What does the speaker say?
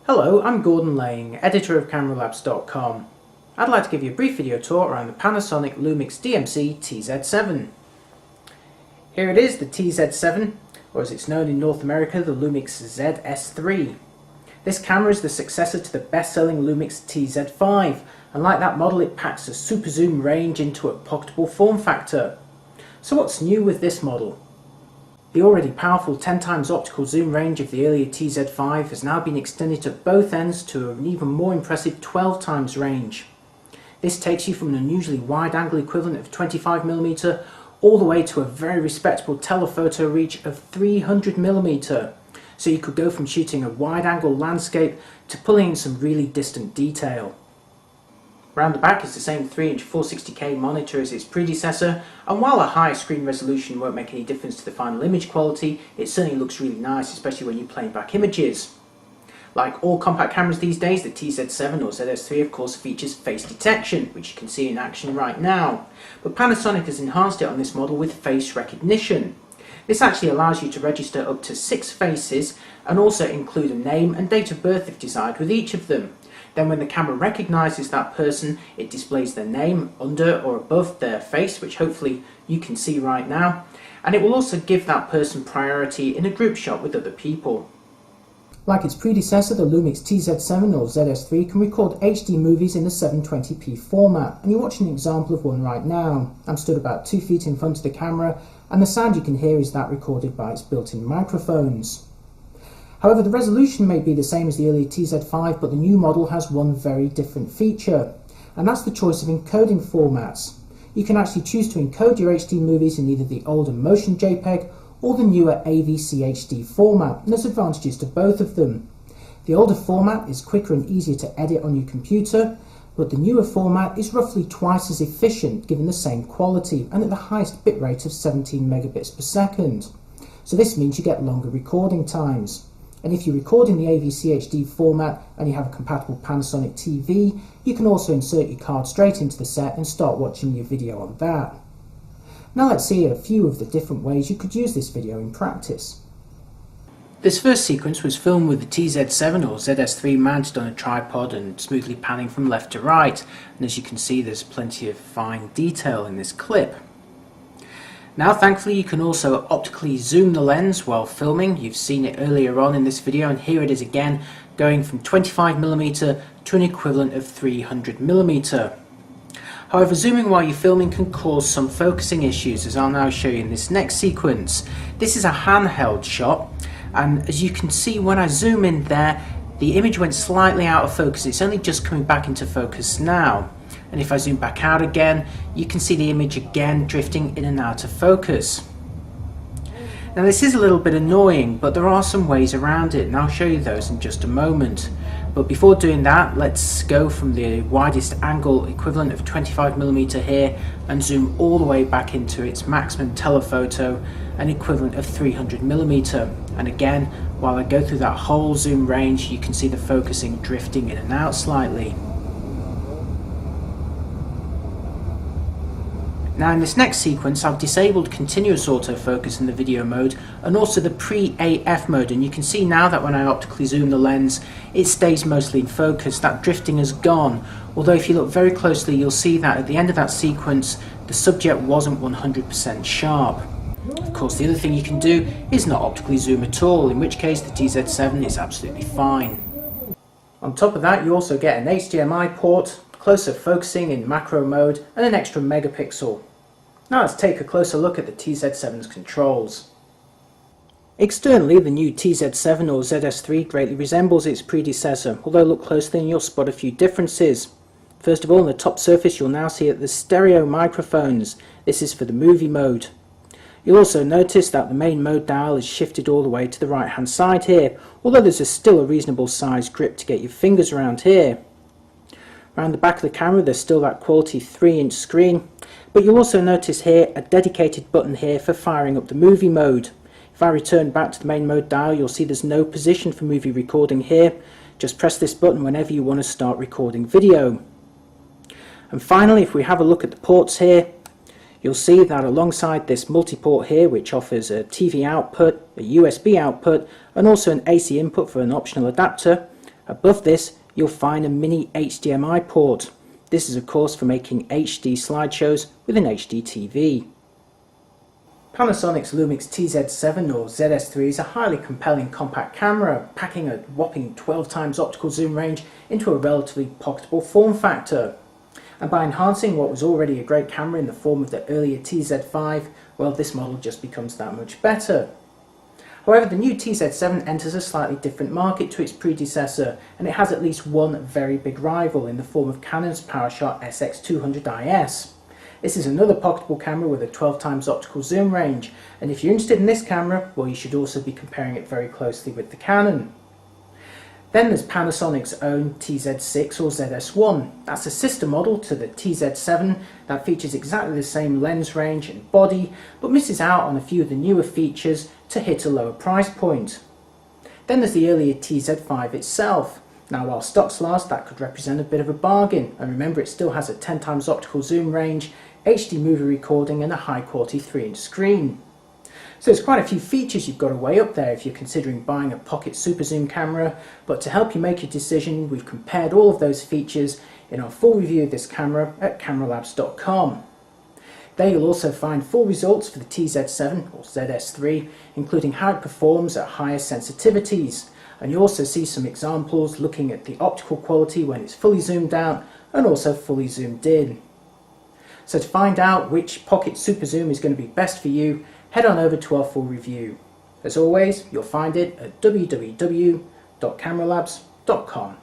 Hello, I'm Gordon Lane, editor of CameraLabs.com. I'd like to give you a brief video tour around the Panasonic Lumix DMC-TZ7. Here it is, the TZ7, or as it's known in North America, the Lumix ZS3. This camera is the successor to the best-selling Lumix TZ5, and like that model it packs a super zoom range into a pocketable form factor. So what's new with this model? The already powerful 10 times optical zoom range of the earlier TZ5 has now been extended at both ends to an even more impressive 12 times range. This takes you from an unusually wide angle equivalent of 25mm all the way to a very respectable telephoto reach of 300mm. So you could go from shooting a wide angle landscape to pulling in some really distant detail. Round the back is the same 3-inch 460K monitor as its predecessor, and while a high screen resolution won't make any difference to the final image quality, it certainly looks really nice, especially when you're playing back images. Like all compact cameras these days, the TZ7 or ZS3 of course features face detection, which you can see in action right now. But Panasonic has enhanced it on this model with face recognition. This actually allows you to register up to 6 faces and also include a name and date of birth if desired with each of them. Then when the camera recognises that person, it displays their name under or above their face, which hopefully you can see right now, and it will also give that person priority in a group shot with other people. Like its predecessor, the Lumix TZ7 or ZS3 can record HD movies in the 720p format, and you're watching an example of one right now. I'm stood about 2 feet in front of the camera, and the sound you can hear is that recorded by its built-in microphones. However, the resolution may be the same as the earlier TZ5, but the new model has one very different feature, and that's the choice of encoding formats. You can actually choose to encode your HD movies in either the older motion JPEG or the newer AVC HD format, and there's advantages to both of them. The older format is quicker and easier to edit on your computer, but the newer format is roughly twice as efficient given the same quality and at the highest bitrate of 17 megabits per second. So this means you get longer recording times. And if you record in the AVC HD format and you have a compatible Panasonic TV, you can also insert your card straight into the set and start watching your video on that. Now let's see a few of the different ways you could use this video in practice. This first sequence was filmed with the TZ7 or ZS3 mounted on a tripod and smoothly panning from left to right, and as you can see there's plenty of fine detail in this clip. Now thankfully you can also optically zoom the lens while filming. You've seen it earlier on in this video, and here it is again, going from 25mm to an equivalent of 300mm. However, zooming while you're filming can cause some focusing issues, as I'll now show you in this next sequence. This is a handheld shot, and as you can see when I zoom in there, the image went slightly out of focus. It's only just coming back into focus now. And if I zoom back out again, you can see the image again drifting in and out of focus. Now this is a little bit annoying, but there are some ways around it, and I'll show you those in just a moment. But before doing that, let's go from the widest angle equivalent of 25mm here and zoom all the way back into its maximum telephoto, an equivalent of 300mm. And again, while I go through that whole zoom range, you can see the focusing drifting in and out slightly. Now in this next sequence I've disabled continuous autofocus in the video mode and also the pre-AF mode, and you can see now that when I optically zoom the lens it stays mostly in focus. That drifting has gone, although if you look very closely you'll see that at the end of that sequence the subject wasn't 100% sharp. Of course the other thing you can do is not optically zoom at all, in which case the TZ7 is absolutely fine. On top of that you also get an HDMI port, closer focusing in macro mode, and an extra megapixel. Now let's take a closer look at the TZ7's controls. Externally, the new TZ7 or ZS3 greatly resembles its predecessor, although look closely and you'll spot a few differences. First of all, on the top surface you'll now see the stereo microphones. This is for the movie mode. You'll also notice that the main mode dial is shifted all the way to the right hand side here, although there's still a reasonable size grip to get your fingers around here. Around the back of the camera there's still that quality 3-inch screen, but you'll also notice here a dedicated button here for firing up the movie mode. If I return back to the main mode dial you'll see there's no position for movie recording here. Just press this button whenever you want to start recording video. And finally, if we have a look at the ports here, you'll see that alongside this multi-port here, which offers a TV output, a USB output, and also an AC input for an optional adapter, Above this you'll find a mini HDMI port. This is of course for making HD slideshows with an HD TV. Panasonic's Lumix TZ7 or ZS3 is a highly compelling compact camera, packing a whopping 12 times optical zoom range into a relatively pocketable form factor. And by enhancing what was already a great camera in the form of the earlier TZ5, well, this model just becomes that much better. However, the new TZ7 enters a slightly different market to its predecessor, and it has at least one very big rival in the form of Canon's PowerShot SX200IS. This is another pocketable camera with a 12 times optical zoom range, and if you're interested in this camera, well, you should also be comparing it very closely with the Canon. Then there's Panasonic's own TZ6 or ZS1. That's a sister model to the TZ7 that features exactly the same lens range and body, but misses out on a few of the newer features to hit a lower price point. Then there's the earlier TZ5 itself. Now while stocks last, that could represent a bit of a bargain, and remember it still has a 10 times optical zoom range, HD movie recording and a high quality 3-inch screen. So there's quite a few features you've got to weigh up there if you're considering buying a pocket super zoom camera, but to help you make your decision, we've compared all of those features in our full review of this camera at cameralabs.com. There you'll also find full results for the TZ7 or ZS3, including how it performs at higher sensitivities, and you also see some examples looking at the optical quality when it's fully zoomed out and also fully zoomed in. So to find out which pocket super zoom is going to be best for you, head on over to our full review. As always, you'll find it at www.cameralabs.com.